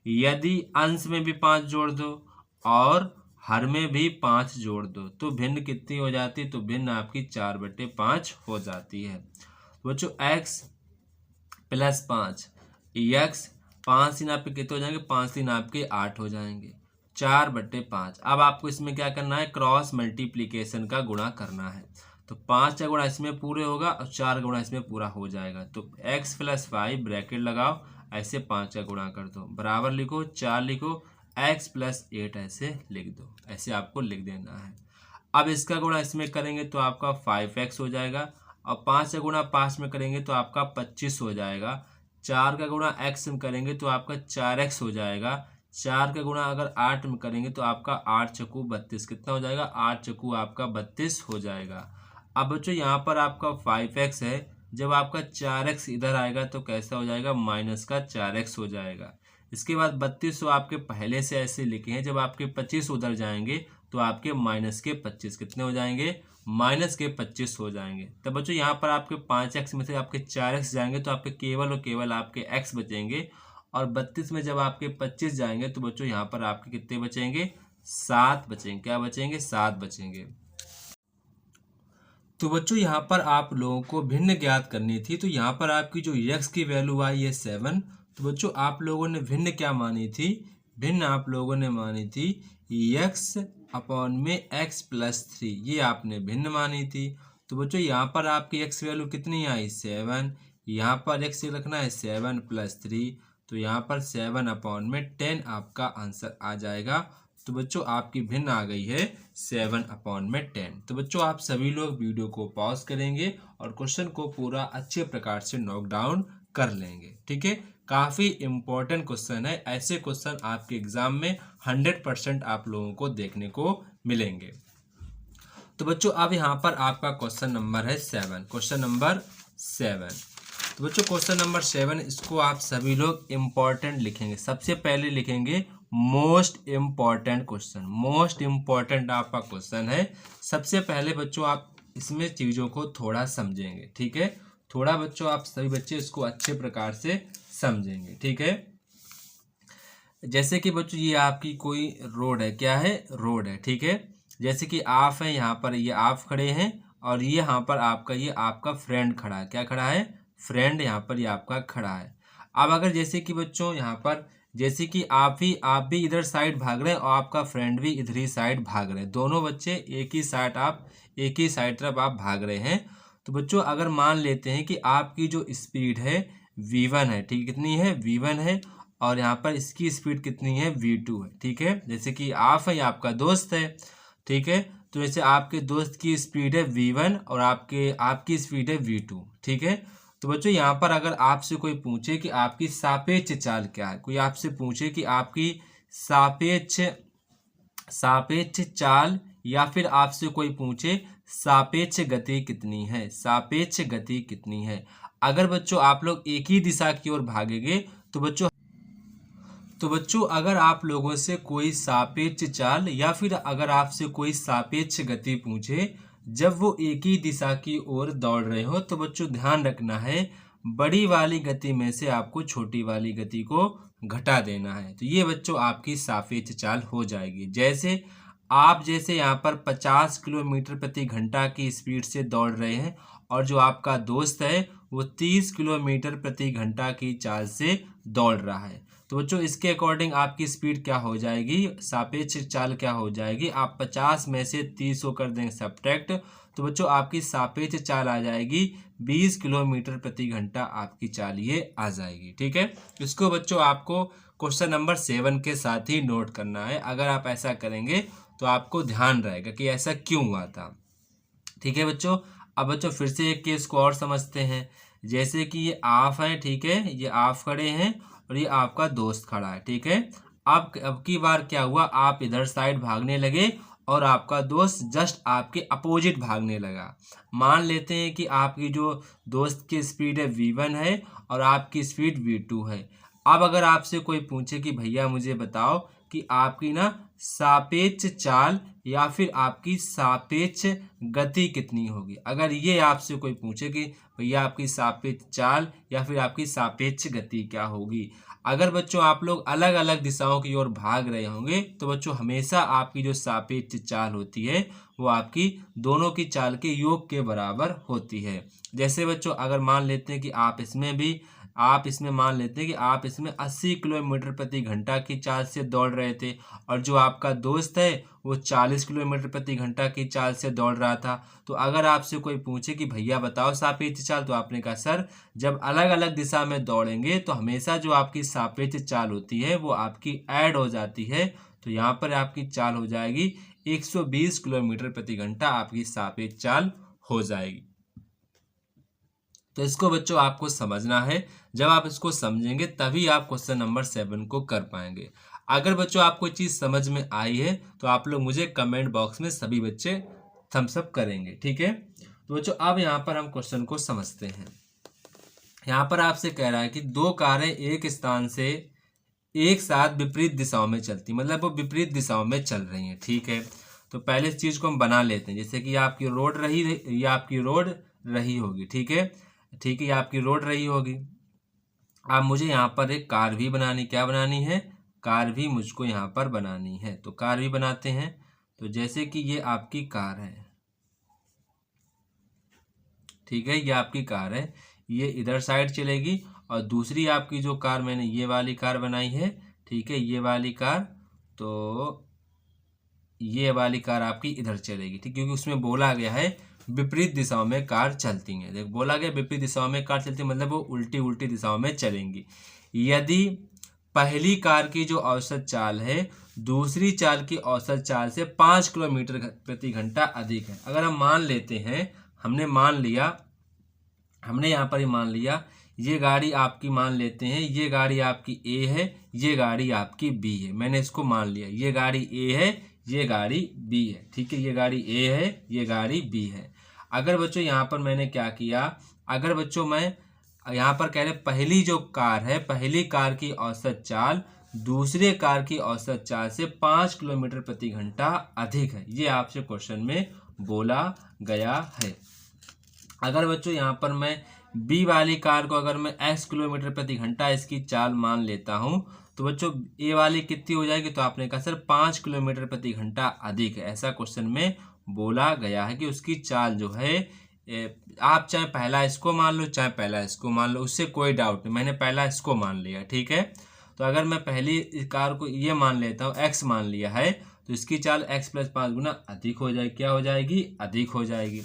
यदि अंश में भी 5 जोड़ दो और हर में भी 5 जोड़ दो तो भिन्न कितनी हो जाती है, तो भिन्न आपकी 4/5 हो जाती है। बच्चों x + 5, x 5 3 आपके कितने हो जाएंगे, 5 3 आपके 8 हो जाएंगे, 4/5। अब आपको इसमें क्या करना है, क्रॉस मल्टीप्लीकेशन का गुणा करना है। तो 5 का गुणा इसमें पूरे होगा और 4 का गुणा इसमें पूरा हो जाएगा। तो x + 5 ब्रैकेट लगाओ, ऐसे 5 का गुणा कर दो, बराबर लिखो, 4 लिखो, x प्लस 8 ऐसे लिख दो, ऐसे आपको लिख देना है। अब इसका गुणा इसमें करेंगे तो आपका 5x हो जाएगा, और 5 का गुणा 5 में करेंगे तो आपका 25 हो जाएगा। 4 का गुणा x में करेंगे तो आपका 4x हो जाएगा। 4 का गुणा अगर 8 में करेंगे तो आपका 8 चक्कू 32, कितना हो जाएगा, 8 चक्कू आपका 32 हो जाएगा। अब बच्चों यहाँ पर आपका 5x है, जब आपका 4x इधर आएगा तो कैसा हो जाएगा, माइनस का 4x हो जाएगा। इसके बाद 32 तो आपके पहले से ऐसे लिखे हैं, जब आपके 25 उधर जाएंगे तो आपके माइनस के 25 कितने हो जाएंगे, माइनस के 25 हो जाएंगे। तब बच्चों यहाँ पर आपके 5x में से आपके 4x जाएंगे तो आपके केवल और केवल आपके x बचेंगे, और 32 में जब आपके 25 जाएंगे तो बच्चों यहाँ पर आपके कितने बचेंगे, 7 बचेंगे। क्या बचेंगे, 7 बचेंगे। तो बच्चों यहाँ पर आप लोगों को भिन्न ज्ञात करनी थी, तो यहाँ पर आपकी जो x की वैल्यू आई है 7। तो बच्चों आप लोगों ने भिन्न क्या मानी थी, भिन्न आप लोगों ने मानी थी x अपॉन में x प्लस 3, ये आपने भिन्न मानी थी। तो बच्चों यहाँ पर आपकी x वैल्यू कितनी आई, 7। यहाँ पर x रखना है 7 प्लस 3, तो यहाँ पर 7 अपॉन में 10 आपका आंसर आ जाएगा। तो बच्चों आपकी भिन्न आ गई है 7 अपॉन में 10। तो बच्चों आप सभी लोग वीडियो को पॉज करेंगे और क्वेश्चन को पूरा अच्छे प्रकार से नोट डाउन कर लेंगे, ठीक है। काफ़ी इम्पोर्टेंट क्वेश्चन है, ऐसे क्वेश्चन आपके एग्जाम में 100% आप लोगों को देखने को मिलेंगे। तो बच्चों अब यहाँ पर आपका क्वेश्चन नंबर है 7, क्वेश्चन नंबर 7। तो बच्चों क्वेश्चन नंबर 7, इसको आप सभी लोग इम्पोर्टेंट लिखेंगे। सबसे पहले लिखेंगे most important question, most important आपका क्वेश्चन है। सबसे पहले बच्चों आप इसमें चीज़ों को थोड़ा समझेंगे, ठीक है। थोड़ा बच्चों आप सभी बच्चे इसको अच्छे प्रकार से समझेंगे, ठीक है। जैसे कि बच्चों ये आपकी कोई रोड है, क्या है, रोड है, ठीक है। जैसे कि आप है, यहाँ पर ये आप खड़े हैं, और ये यहाँ पर आपका ये आपका फ्रेंड खड़ा है। क्या खड़ा है, फ्रेंड यहाँ पर ये आपका खड़ा है। अब अगर जैसे कि बच्चों यहाँ पर जैसे कि आप भी इधर साइड भाग रहे हैं और आपका फ्रेंड भी इधर ही साइड भाग रहे हैं, दोनों बच्चे एक ही साइड तरफ आप भाग रहे हैं। तो बच्चों अगर मान लेते हैं कि आपकी जो स्पीड है v1 है, ठीक, कितनी है, v1 है, और यहाँ पर इसकी स्पीड कितनी है, v2 है, ठीक है। जैसे कि आप है, आपका दोस्त है, ठीक है। तो जैसे आपके दोस्त की स्पीड है v1 और आपकी स्पीड है v2, ठीक है। तो बच्चों यहाँ पर अगर आपसे कोई पूछे कि आपकी सापेक्ष चाल क्या है, कोई आपसे पूछे कि आपकी सापेक्ष चाल, या फिर आपसे कोई पूछे सापेक्ष गति कितनी है, सापेक्ष गति कितनी है। अगर बच्चों आप लोग एक ही दिशा की ओर भागेंगे तो बच्चों अगर आप लोगों से कोई सापेक्ष चाल या फिर अगर आपसे कोई सापेक्ष गति पूछे जब वो एक ही दिशा की ओर दौड़ रहे हो, तो बच्चों ध्यान रखना है बड़ी वाली गति में से आपको छोटी वाली गति को घटा देना है। तो ये बच्चों आपकी सापेक्ष चाल हो जाएगी। जैसे यहाँ पर 50 किलोमीटर प्रति घंटा की स्पीड से दौड़ रहे हैं और जो आपका दोस्त है वो 30 किलोमीटर प्रति घंटा की चाल से दौड़ रहा है। तो बच्चों इसके अकॉर्डिंग आपकी स्पीड क्या हो जाएगी, सापेक्ष चाल क्या हो जाएगी, आप 50 में से 30 को कर देंगे सब्ट्रैक्ट, तो बच्चों आपकी सापेक्ष चाल आ जाएगी 20 किलोमीटर प्रति घंटा आपकी चाल ये आ जाएगी, ठीक है। इसको बच्चों आपको क्वेश्चन नंबर 7 के साथ ही नोट करना है। अगर आप ऐसा करेंगे तो आपको ध्यान रहेगा कि ऐसा क्यों हुआ था, ठीक है बच्चों। अब बच्चों फिर से एक केस को और समझते हैं। जैसे कि ये आप हैं, ठीक है, ये आप खड़े हैं और ये आपका दोस्त खड़ा है, ठीक है। अब की बार क्या हुआ, आप इधर साइड भागने लगे और आपका दोस्त जस्ट आपके अपोजिट भागने लगा। मान लेते हैं कि आपकी जो दोस्त की स्पीड है v1 है और आपकी स्पीड v2 है। अब अगर आपसे कोई पूछे कि भैया मुझे बताओ कि आपकी ना सापेक्ष चाल या फिर आपकी सापेक्ष गति कितनी होगी, अगर ये आपसे कोई पूछे कि भैया आपकी सापेक्ष चाल या फिर आपकी सापेक्ष गति क्या होगी, अगर बच्चों आप लोग अलग अलग दिशाओं की ओर भाग रहे होंगे तो बच्चों हमेशा आपकी जो सापेक्ष चाल होती है वो आपकी दोनों की चाल के योग के बराबर होती है। जैसे बच्चों अगर मान लेते हैं कि आप इसमें भी आप इसमें मान लेते हैं कि आप इसमें 80 किलोमीटर प्रति घंटा की चाल से दौड़ रहे थे और जो आपका दोस्त है वो 40 किलोमीटर प्रति घंटा की चाल से दौड़ रहा था। तो अगर आपसे कोई पूछे कि भैया बताओ सापेक्ष चाल, तो आपने कहा सर जब अलग अलग दिशा में दौड़ेंगे तो हमेशा जो आपकी सापेक्ष चाल होती है वो आपकी ऐड हो जाती है। तो यहाँ पर आपकी चाल हो जाएगी 120 किलोमीटर प्रति घंटा आपकी सापेक्ष चाल हो जाएगी। तो इसको बच्चों आपको समझना है। जब आप इसको समझेंगे तभी आप क्वेश्चन नंबर 7 को कर पाएंगे। अगर बच्चों आपको चीज़ समझ में आई है तो आप लोग मुझे कमेंट बॉक्स में सभी बच्चे थम्स अप करेंगे, ठीक है। तो बच्चों अब यहाँ पर हम क्वेश्चन को समझते हैं। यहाँ पर आपसे कह रहा है कि दो कारें एक स्थान से एक साथ विपरीत दिशाओं में चलती, मतलब वो विपरीत दिशाओं में चल रही हैं, ठीक है। तो पहले इस चीज़ को हम बना लेते हैं। जैसे कि ये आपकी रोड रही होगी, ठीक है, ठीक है, ये आपकी रोड रही होगी। अब मुझे यहाँ पर एक कार भी बनानी, क्या बनानी है, कार भी मुझको यहाँ पर बनानी है। तो कार भी बनाते हैं। तो जैसे कि ये आपकी कार है, ठीक है, ये आपकी कार है, ये इधर साइड चलेगी और दूसरी आपकी जो कार मैंने ये वाली कार बनाई है, ठीक है, ये वाली कार, तो ये वाली कार आपकी इधर चलेगी, ठीक, क्योंकि उसमें बोला गया है विपरीत दिशाओं में कार चलती हैं। देख बोला गया विपरीत दिशाओं में कार चलती है, मतलब वो उल्टी उल्टी दिशाओं में चलेंगी। यदि पहली कार की जो औसत चाल है दूसरी चाल की औसत चाल से 5 किलोमीटर प्रति घंटा अधिक है। अगर हम मान लेते हैं, हमने यहाँ पर ही मान लिया, ये गाड़ी आपकी मान लेते हैं, ये गाड़ी आपकी ए है, ये गाड़ी आपकी बी है। मैंने इसको मान लिया, ये गाड़ी ए है, ये गाड़ी बी है, ठीक है, ये गाड़ी ए है, ये गाड़ी बी है। अगर बच्चों यहाँ पर मैंने क्या किया, अगर बच्चों मैं यहाँ पर कह रहे पहली जो कार है, पहली कार की औसत चाल दूसरे कार की औसत चाल से 5 किलोमीटर प्रति घंटा अधिक है, ये आपसे क्वेश्चन में बोला गया है। अगर बच्चों यहाँ पर मैं बी वाली कार को अगर मैं x किलोमीटर प्रति घंटा इसकी चाल मान लेता हूँ तो बच्चों ए वाली कितनी हो जाएगी, तो आपने कहा सर 5 किलोमीटर प्रति घंटा अधिक है। ऐसा क्वेश्चन में बोला गया है कि उसकी चाल जो है, आप चाहे पहला इसको मान लो चाहे पहला इसको मान लो, उससे कोई डाउट नहीं, मैंने पहला इसको मान लिया, ठीक है। तो अगर मैं पहली कार को ये मान लेता हूँ, x मान लिया है, तो इसकी चाल x + 5 गुना अधिक हो जाएगी, क्या हो जाएगी, अधिक हो जाएगी।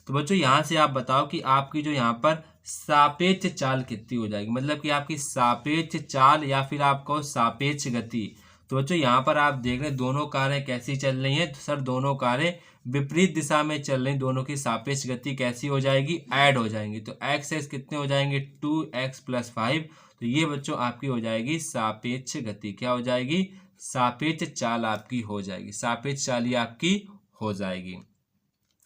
तो बच्चों यहाँ से आप बताओ कि आपकी जो यहाँ पर सापेक्ष चाल कितनी हो जाएगी, मतलब कि आपकी सापेक्ष चाल या फिर आप कहो सापेक्ष गति। तो बच्चों यहाँ पर आप देख रहे हैं दोनों कारें कैसी चल रही हैं, तो सर दोनों कारें विपरीत दिशा में चल रही, दोनों की सापेक्ष गति कैसी हो जाएगी, ऐड हो जाएंगी। तो x कितने हो जाएंगे, 2x + 5। तो ये बच्चों आपकी हो जाएगी सापेक्ष गति, क्या हो जाएगी, सापेक्ष चाल आपकी हो जाएगी, सापेक्ष चाल ही आपकी हो जाएगी।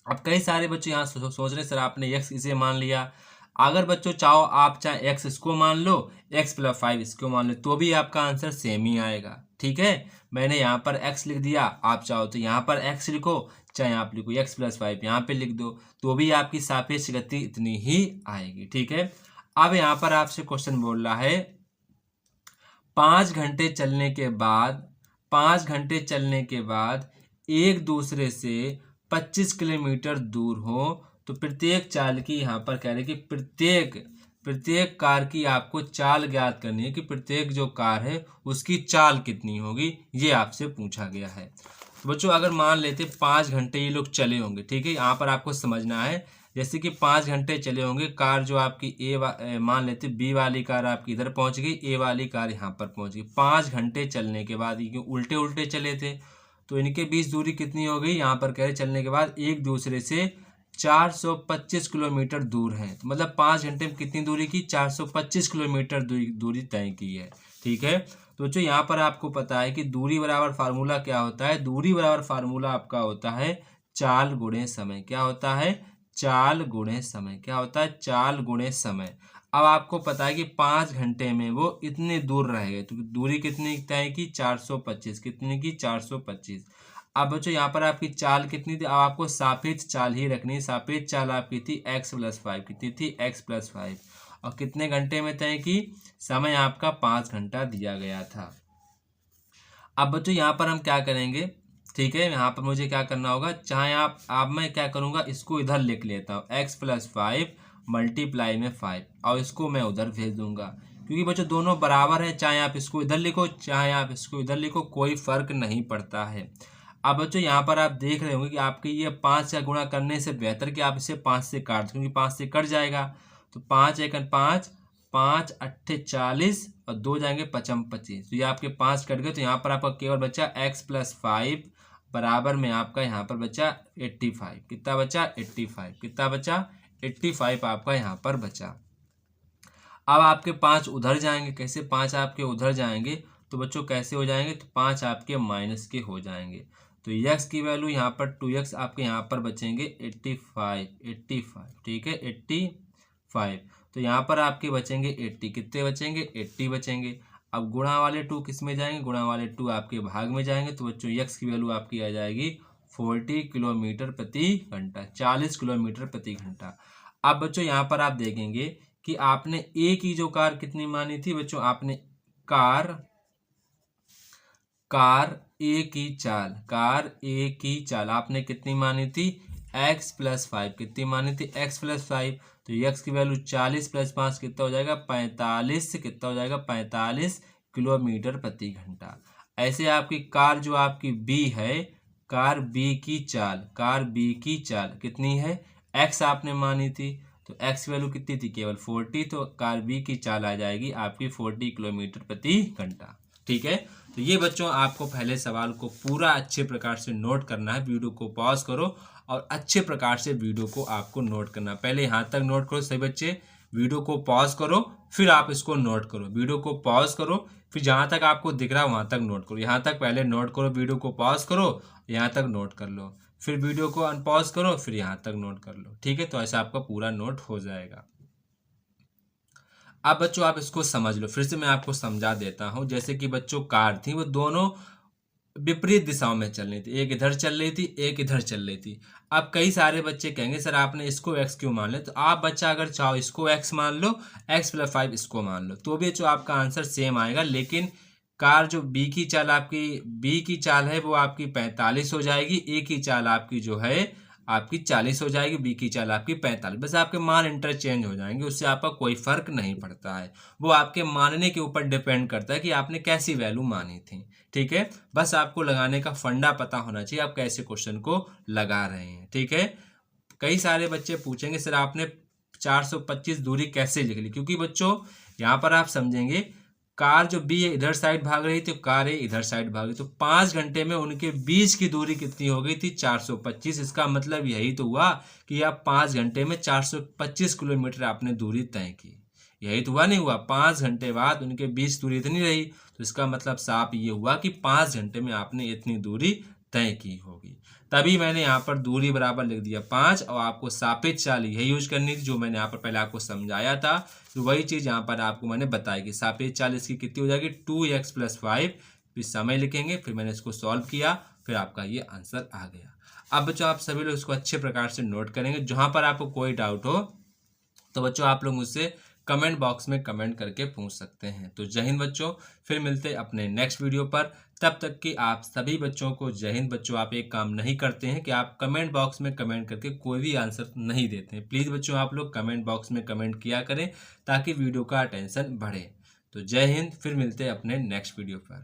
अब कई सारे बच्चों यहाँ सोच रहे सर आपने x इसे मान लिया, अगर बच्चों चाहो आप चाहे x इसको मान लो, x + 5 इसको मान लो, तो भी आपका आंसर सेम ही आएगा, ठीक है। मैंने यहाँ पर x लिख दिया, आप चाहो तो यहाँ पर x लिखो, चाहे आप लिखो x + 5 यहाँ पे लिख दो, तो भी आपकी सापेक्ष गति इतनी ही आएगी, ठीक है। अब यहाँ पर आपसे क्वेश्चन बोल रहा है 5 घंटे चलने के बाद एक दूसरे से 25 किलोमीटर दूर हो तो प्रत्येक चाल की, यहाँ पर कह रहे हैं कि प्रत्येक कार की आपको चाल ज्ञात करनी है, कि प्रत्येक जो कार है उसकी चाल कितनी होगी, ये आपसे पूछा गया है। तो बच्चों अगर मान लेते 5 घंटे ये लोग चले होंगे, ठीक है, यहाँ पर आपको समझना है, जैसे कि 5 घंटे चले होंगे, कार जो आपकी मान लेते बी वाली कार आपकी इधर पहुंच गई, ए वाली कार यहाँ पर पहुंच गई। 5 घंटे चलने के बाद, ये उल्टे उल्टे चले थे, तो इनके बीच दूरी कितनी हो गई, यहाँ पर कह रहे चलने के बाद एक दूसरे से 425 किलोमीटर दूर है। तो मतलब 5 घंटे में कितनी दूरी की, 425 किलोमीटर दूरी तय की है, ठीक है। तो बच्चों यहाँ पर आपको पता है कि दूरी बराबर फार्मूला क्या होता है, दूरी बराबर फार्मूला आपका होता है चाल गुणे समय, क्या होता है, चाल गुणे समय, क्या होता है, चाल गुणे समय। अब आपको पता है कि 5 घंटे में वो इतने दूर रहेगा, तो दूरी कितनी तय की, 425, कितनी की, 425। अब बच्चों यहाँ पर आपकी चाल कितनी थी, अब आपको सापेक्ष चाल ही रखनी है, सापेक्ष चाल आपकी थी x + 5, कितनी थी, x + 5, और कितने घंटे में तय की, समय आपका 5 घंटा दिया गया था। अब बच्चों यहाँ पर हम क्या करेंगे, ठीक है, यहाँ पर मुझे क्या करना होगा, चाहे आप मैं क्या करूँगा, इसको इधर लिख लेता हूँ, x + 5 मल्टीप्लाई में 5 और इसको मैं उधर भेज दूंगा, क्योंकि बच्चों दोनों बराबर हैं, चाहे आप इसको इधर लिखो चाहे आप इसको इधर लिखो, कोई फर्क नहीं पड़ता है। अब बच्चों यहाँ पर आप देख रहे होंगे कि आपके ये 5 का गुणा करने से बेहतर कि आप इसे 5 से काट दो, क्योंकि 5 से कट जाएगा। तो 5 एकन 5, 5 अट्ठे 40 और 2 जाएंगे 55 25। तो ये आपके 5 कट गए, तो यहाँ पर आपका केवल बचा x+5 बराबर में आपका यहाँ पर बचा 85। कितना बचा? 85। कितना बचा? 85 आपका यहाँ पर बचा। अब आपके 5 उधर जाएंगे, कैसे 5 आपके उधर जाएंगे? तो बच्चों कैसे हो जाएंगे? तो 5 आपके माइनस के हो जाएंगे। तो x की वैल्यू यहाँ पर 2x आपके यहाँ पर बचेंगे 85। ठीक है, 85। तो यहाँ पर आपके बचेंगे 80। कितने बचेंगे? 80 बचेंगे। अब गुणा वाले 2 किस में जाएंगे? गुणा वाले 2 आपके भाग में जाएंगे। तो बच्चों x की वैल्यू आपकी आ जाएगी 40 किलोमीटर प्रति घंटा, 40 किलोमीटर प्रति घंटा। अब बच्चों यहाँ पर आप देखेंगे कि आपने ए की जो कार कितनी मानी थी बच्चों? आपने कार ए की चाल आपने कितनी मानी थी? x+5। कितनी मानी थी? x+5। तो x की वैल्यू 40 + 5 कितना हो जाएगा? 45। कितना हो जाएगा? 45 किलोमीटर प्रति घंटा। ऐसे आपकी कार जो आपकी बी है, कार बी की चाल कितनी है? x आपने मानी थी, तो x वैल्यू कितनी थी? केवल 40। तो कार बी की चाल आ जाएगी आपकी 40 किलोमीटर प्रति घंटा। ठीक है, तो ये बच्चों आपको पहले सवाल को पूरा अच्छे प्रकार से नोट करना है। वीडियो को पॉज करो और अच्छे प्रकार से वीडियो को आपको नोट करना। पहले यहाँ तक नोट करो सभी बच्चे, वीडियो को पॉज करो फिर आप इसको नोट करो। वीडियो को पॉज करो फिर जहाँ तक आपको दिख रहा है वहाँ तक नोट करो। यहाँ तक पहले नोट करो, वीडियो को पॉज करो, यहाँ तक नोट कर लो, फिर वीडियो को अनपॉज करो, फिर यहाँ तक नोट कर लो। ठीक है, तो ऐसा आपका पूरा नोट हो जाएगा। अब बच्चों आप इसको समझ लो, फिर से मैं आपको समझा देता हूँ। जैसे कि बच्चों कार थी, वो दोनों विपरीत दिशाओं में चल रही थी, एक इधर चल रही थी एक इधर चल रही थी। अब कई सारे बच्चे कहेंगे सर आपने इसको x क्यों मान लिया? तो आप बच्चा अगर चाहो इसको x मान लो, x+5 इसको मान लो, तो भी जो आपका आंसर सेम आएगा। लेकिन कार जो b की चाल है वो आपकी 45 हो जाएगी, a की चाल आपकी जो है आपकी 40 हो जाएगी, बी की चाल आपकी 45। बस आपके मान इंटरचेंज हो जाएंगे, उससे आपका कोई फर्क नहीं पड़ता है। वो आपके मानने के ऊपर डिपेंड करता है कि आपने कैसी वैल्यू मानी थी। ठीक है, बस आपको लगाने का फंडा पता होना चाहिए, आप कैसे क्वेश्चन को लगा रहे हैं। ठीक है, कई सारे बच्चे पूछेंगे सर आपने 425 दूरी कैसे लिख ली? क्योंकि बच्चों यहाँ पर आप समझेंगे, कार जो बी इधर साइड भाग रही थी, कार ए इधर साइड भाग रही, तो 5 घंटे में उनके बीच की दूरी कितनी हो गई थी? 425। इसका मतलब यही तो हुआ कि आप 5 घंटे में 425 किलोमीटर आपने दूरी तय की। यही तो हुआ, नहीं हुआ? 5 घंटे बाद उनके बीच दूरी इतनी रही, तो इसका मतलब साफ ये हुआ कि 5 घंटे में आपने इतनी दूरी तय की होगी। तभी मैंने यहाँ पर दूरी बराबर लिख दिया 5, और आपको सापेक्ष चाल यही यूज करनी थी जो मैंने यहाँ पर पहले आपको समझाया था। तो वही चीज़ यहाँ पर आपको मैंने बताई कि सापेक्ष चाल इसकी कितनी हो जाएगी? 2x+5। फिर समय लिखेंगे, फिर मैंने इसको सॉल्व किया, फिर आपका ये आंसर आ गया। अब बच्चों आप सभी लोग इसको अच्छे प्रकार से नोट करेंगे। जहाँ पर आपको कोई डाउट हो तो बच्चों आप लोग मुझसे कमेंट बॉक्स में कमेंट करके पूछ सकते हैं। तो जय हिंद बच्चों, फिर मिलते हैं अपने नेक्स्ट वीडियो पर। तब तक कि आप सभी बच्चों को जय हिंद। बच्चों आप एक काम नहीं करते हैं कि आप कमेंट बॉक्स में कमेंट करके कोई भी आंसर नहीं देते हैं। प्लीज़ बच्चों आप लोग कमेंट बॉक्स में कमेंट किया करें ताकि वीडियो का अटेंशन बढ़े। तो जय हिंद, फिर मिलते हैं अपने नेक्स्ट वीडियो पर।